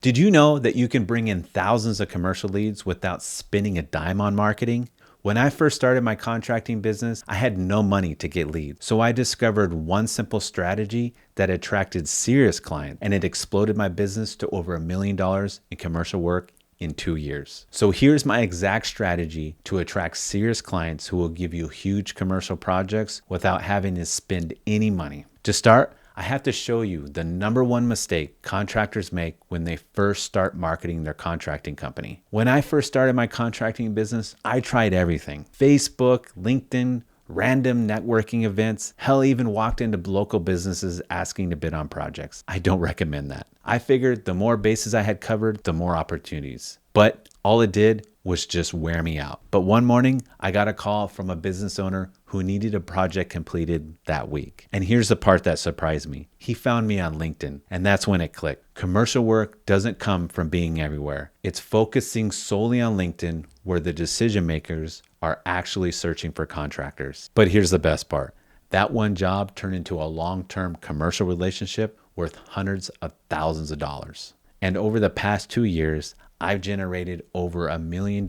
Did you know that you can bring in thousands of commercial leads without spending a dime on marketing? When I first started my contracting business, I had no money to get leads. So I discovered one simple strategy that attracted serious clients, and it exploded my business to over $1 million in commercial work in 2 years. So here's my exact strategy to attract serious clients who will give you huge commercial projects without having to spend any money. To start, I have to show you the number one mistake contractors make when they first start marketing their contracting company. When I first started my contracting business, I tried everything: Facebook, LinkedIn, random networking events, hell, even walked into local businesses asking to bid on projects. I don't recommend that. I figured the more bases I had covered, the more opportunities. But all it did was just wear me out. But one morning, I got a call from a business owner who needed a project completed that week. And here's the part that surprised me. He found me on LinkedIn, and that's when it clicked. Commercial work doesn't come from being everywhere. It's focusing solely on LinkedIn, where the decision makers are actually searching for contractors. But here's the best part. That one job turned into a long-term commercial relationship worth hundreds of thousands of dollars. And over the past 2 years, I've generated over $1 million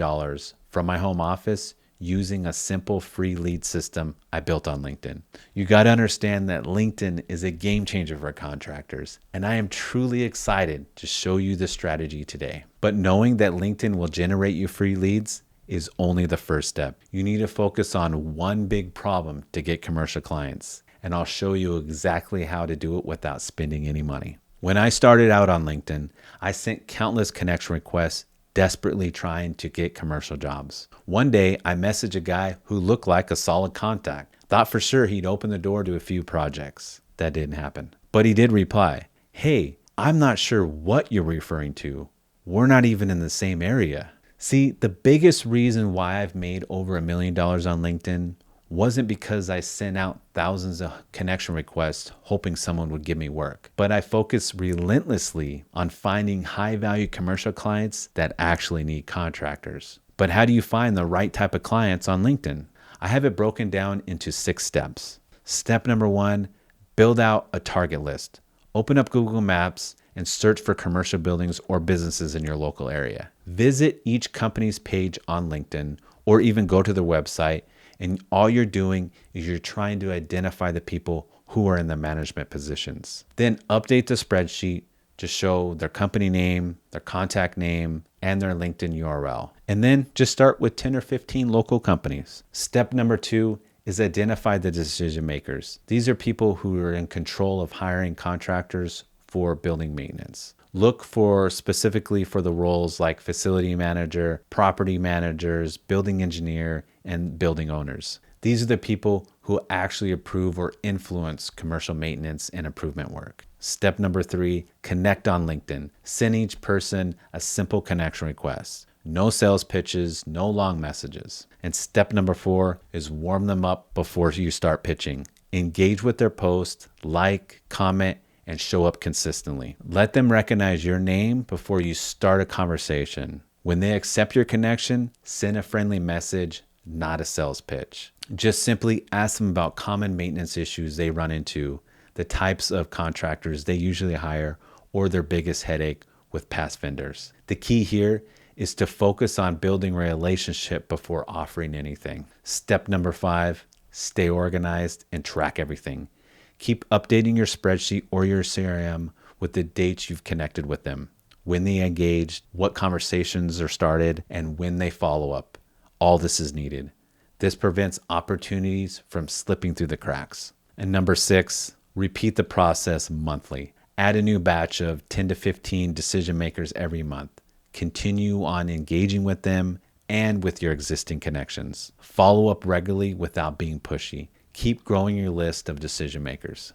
from my home office using a simple free lead system I built on LinkedIn. You got to understand that LinkedIn is a game changer for contractors, and I am truly excited to show you the strategy today. But knowing that LinkedIn will generate you free leads is only the first step. You need to focus on one big problem to get commercial clients, and I'll show you exactly how to do it without spending any money. When I started out on LinkedIn, I sent countless connection requests, desperately trying to get commercial jobs. One day, I messaged a guy who looked like a solid contact. Thought for sure he'd open the door to a few projects. That didn't happen. But he did reply, "Hey, I'm not sure what you're referring to. We're not even in the same area." See, the biggest reason why I've made over $1 million on LinkedIn wasn't because I sent out thousands of connection requests hoping someone would give me work, but I focused relentlessly on finding high-value commercial clients that actually need contractors. But how do you find the right type of clients on LinkedIn? I have it broken down into 6 steps. Step number 1, build out a target list. Open up Google Maps and search for commercial buildings or businesses in your local area. Visit each company's page on LinkedIn, or even go to their website, and all you're doing is you're trying to identify the people who are in the management positions. Then update the spreadsheet to show their company name, their contact name, and their LinkedIn URL. And then just start with 10 or 15 local companies. Step number 2 is identify the decision makers. These are people who are in control of hiring contractors for building maintenance. Look for specifically for the roles like facility manager, property managers, building engineer, and building owners. These are the people who actually approve or influence commercial maintenance and improvement work. Step number 3, connect on LinkedIn. Send each person a simple connection request. No sales pitches, no long messages. And step number 4 is warm them up before you start pitching. Engage with their post, like, comment, and show up consistently. Let them recognize your name before you start a conversation. When they accept your connection, send a friendly message, not a sales pitch. Just simply ask them about common maintenance issues they run into, the types of contractors they usually hire, or their biggest headache with past vendors. The key here is to focus on building a relationship before offering anything. Step number 5, stay organized and track everything. Keep updating your spreadsheet or your CRM with the dates you've connected with them, when they engaged, what conversations are started, and when they follow up. All this is needed. This prevents opportunities from slipping through the cracks. And number 6, repeat the process monthly. Add a new batch of 10 to 15 decision makers every month. Continue on engaging with them and with your existing connections. Follow up regularly without being pushy. Keep growing your list of decision makers.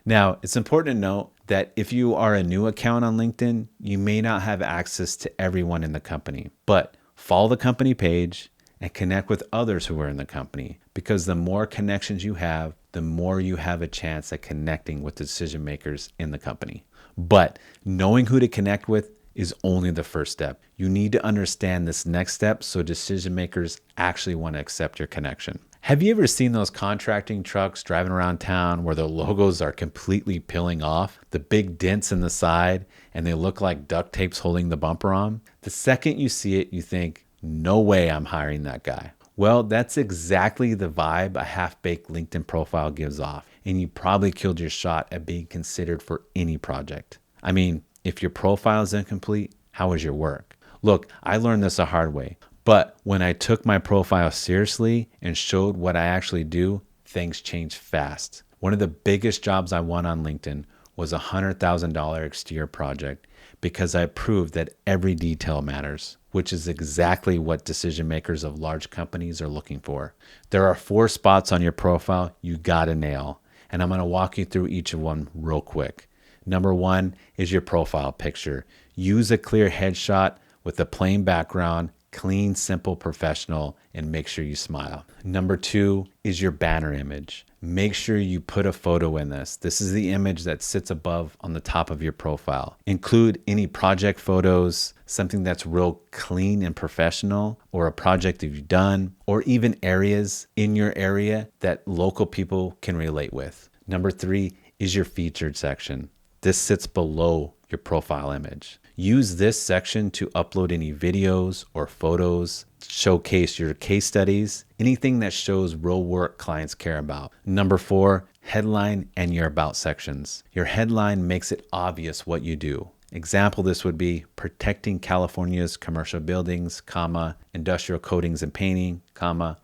Now, it's important to note that if you are a new account on LinkedIn, you may not have access to everyone in the company, but follow the company page and connect with others who are in the company, because the more connections you have, the more you have a chance at connecting with decision makers in the company. But knowing who to connect with is only the first step. You need to understand this next step so decision makers actually want to accept your connection. Have you ever seen those contracting trucks driving around town where the logos are completely peeling off, the big dents in the side, and they look like duct tape's holding the bumper on? The second you see it, you think, no way I'm hiring that guy. Well, that's exactly the vibe a half-baked LinkedIn profile gives off, and you probably killed your shot at being considered for any project. I mean, if your profile is incomplete, how is your work? Look, I learned this the hard way, but when I took my profile seriously and showed what I actually do, things changed fast. One of the biggest jobs I won on LinkedIn was a $100,000 exterior project because I proved that every detail matters, which is exactly what decision makers of large companies are looking for. There are 4 spots on your profile you gotta nail, and I'm gonna walk you through each of them real quick. Number 1 is your profile picture. Use a clear headshot with a plain background, clean, simple, professional, and make sure you smile. Number 2 is your banner image. Make sure you put a photo in this. This is the image that sits above on the top of your profile. Include any project photos, something that's real clean and professional, or a project that you've done, or even areas in your area that local people can relate with. Number 3 is your featured section. This sits below your profile image. Use this section to upload any videos or photos, showcase your case studies, anything that shows real work clients care about. Number 4, headline and your about sections. Your headline makes it obvious what you do. Example, this would be protecting California's commercial buildings, industrial coatings and painting,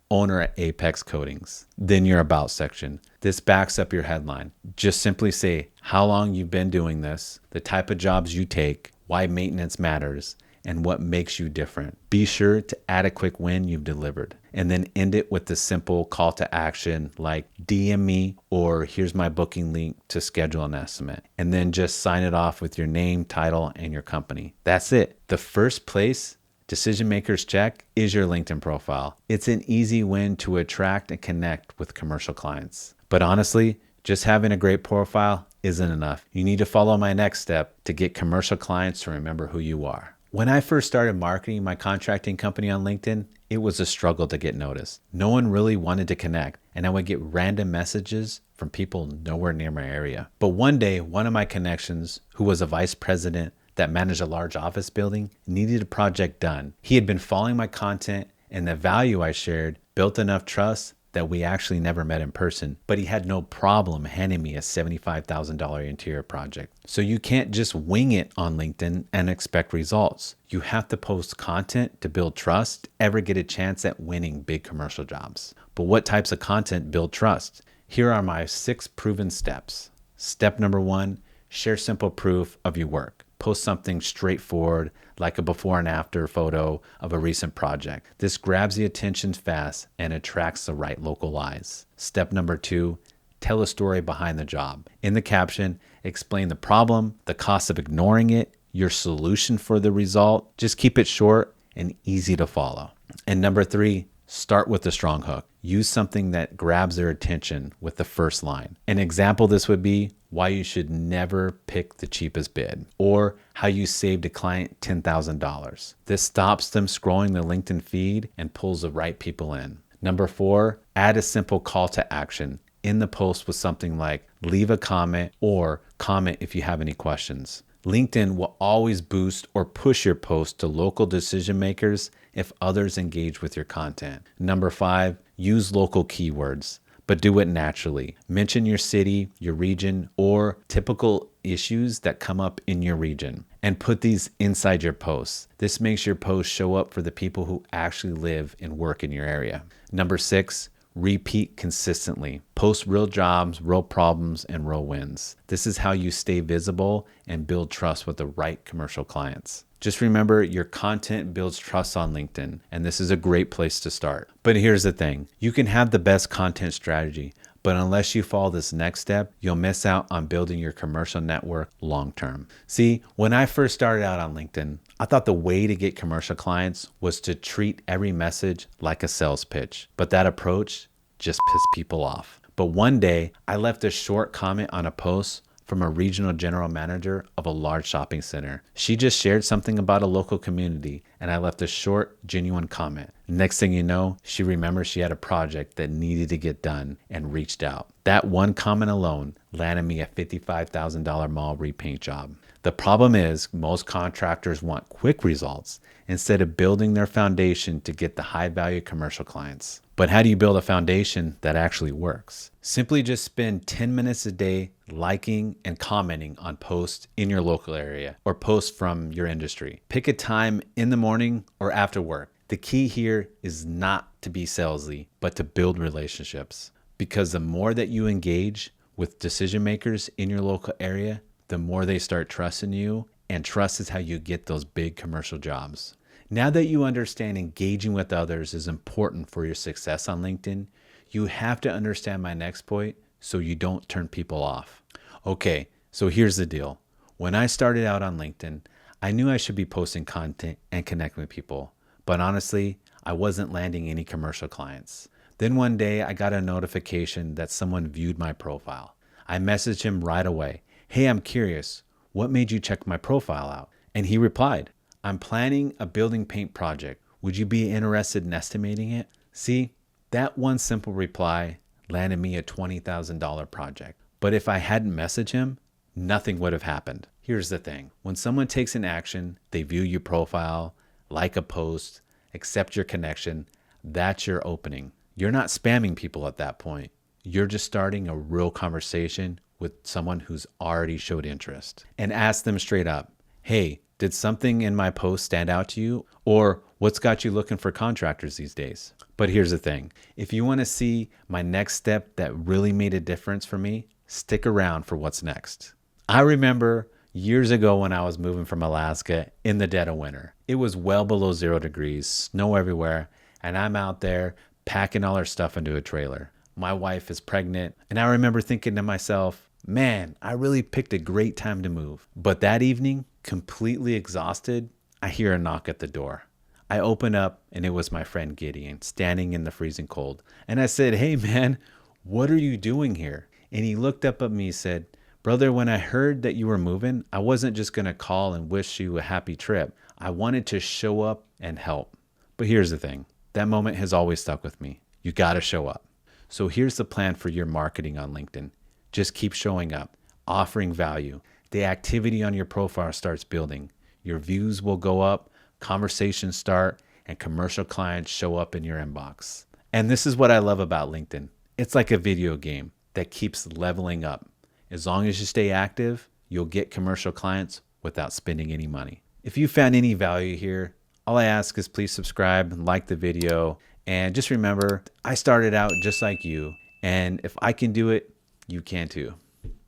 owner at Apex Coatings. Then your about section. This backs up your headline. Just simply say how long you've been doing this, the type of jobs you take, why maintenance matters, and what makes you different. Be sure to add a quick win you've delivered, and then end it with the simple call to action like DM me or here's my booking link to schedule an estimate. And then just sign it off with your name, title, and your company. That's it. The first place decision makers check is your LinkedIn profile. It's an easy win to attract and connect with commercial clients. But honestly, just having a great profile isn't enough. You need to follow my next step to get commercial clients to remember who you are. When I first started marketing my contracting company on LinkedIn, it was a struggle to get noticed. No one really wanted to connect, and I would get random messages from people nowhere near my area. But one day, one of my connections, who was a vice president that managed a large office building, needed a project done. He had been following my content, and the value I shared built enough trust that we actually never met in person, but he had no problem handing me a $75,000 interior project. So you can't just wing it on LinkedIn and expect results. You have to post content to build trust, ever get a chance at winning big commercial jobs. But what types of content build trust? Here are my 6 proven steps. Step number 1, share simple proof of your work. Post something straightforward, like a before and after photo of a recent project. This grabs the attention fast and attracts the right local eyes. Step number 2, tell a story behind the job. In the caption, explain the problem, the cost of ignoring it, your solution for the result. Just keep it short and easy to follow. And number 3, start with a strong hook. Use something that grabs their attention with the first line. An example, this would be why you should never pick the cheapest bid, or how you saved a client $10,000. This stops them scrolling the LinkedIn feed and pulls the right people in. Number 4, add a simple call to action in the post with something like leave a comment or comment if you have any questions. LinkedIn will always boost or push your post to local decision makers if others engage with your content. Number 5, use local keywords, but do it naturally. Mention your city, your region, or typical issues that come up in your region, and put these inside your posts. This makes your posts show up for the people who actually live and work in your area. Number 6, repeat consistently. Post real jobs, real problems, and real wins. This is how you stay visible and build trust with the right commercial clients. Just remember, your content builds trust on LinkedIn, and this is a great place to start. But here's the thing. You can have the best content strategy, but unless you follow this next step, you'll miss out on building your commercial network long term. See, when I first started out on LinkedIn, I thought the way to get commercial clients was to treat every message like a sales pitch, but that approach just pissed people off. But one day, I left a short comment on a post from a regional general manager of a large shopping center. She just shared something about a local community, and I left a short, genuine comment. Next thing you know, she remembered she had a project that needed to get done and reached out. That one comment alone landed me a $55,000 mall repaint job. The problem is most contractors want quick results instead of building their foundation to get the high-value commercial clients. But how do you build a foundation that actually works? Simply just spend 10 minutes a day liking and commenting on posts in your local area or posts from your industry. Pick a time in the morning or after work. The key here is not to be salesy, but to build relationships. Because the more that you engage with decision makers in your local area, the more they start trusting you, and trust is how you get those big commercial jobs. Now that you understand engaging with others is important for your success on LinkedIn, you have to understand my next point so you don't turn people off. Okay, so here's the deal. When I started out on LinkedIn, I knew I should be posting content and connecting with people, but honestly, I wasn't landing any commercial clients. Then one day I got a notification that someone viewed my profile. I messaged him right away. Hey, I'm curious, what made you check my profile out? And he replied, I'm planning a building paint project. Would you be interested in estimating it? See, that one simple reply landed me a $20,000 project. But if I hadn't messaged him, nothing would have happened. Here's the thing. When someone takes an action, they view your profile, like a post, accept your connection, that's your opening. You're not spamming people at that point. You're just starting a real conversation with someone who's already showed interest. And ask them straight up, hey, did something in my post stand out to you? Or what's got you looking for contractors these days? But here's the thing. If you want to see my next step that really made a difference for me, stick around for what's next. I remember years ago when I was moving from Alaska in the dead of winter. It was well below 0 degrees, snow everywhere, and I'm out there packing all our stuff into a trailer. My wife is pregnant, and I remember thinking to myself, man, I really picked a great time to move. But that evening, completely exhausted, I hear a knock at the door. I open up, and it was my friend Gideon standing in the freezing cold. And I said, hey man, what are you doing here? And he looked up at me and said, brother, when I heard that you were moving, I wasn't just going to call and wish you a happy trip. I wanted to show up and help. But here's the thing. That moment has always stuck with me. You got to show up. So here's the plan for your marketing on LinkedIn. Just keep showing up, offering value. The activity on your profile starts building. Your views will go up, conversations start, and commercial clients show up in your inbox. And this is what I love about LinkedIn. It's like a video game that keeps leveling up. As long as you stay active, you'll get commercial clients without spending any money. If you found any value here, all I ask is please subscribe and like the video. And just remember, I started out just like you. And if I can do it, you can too.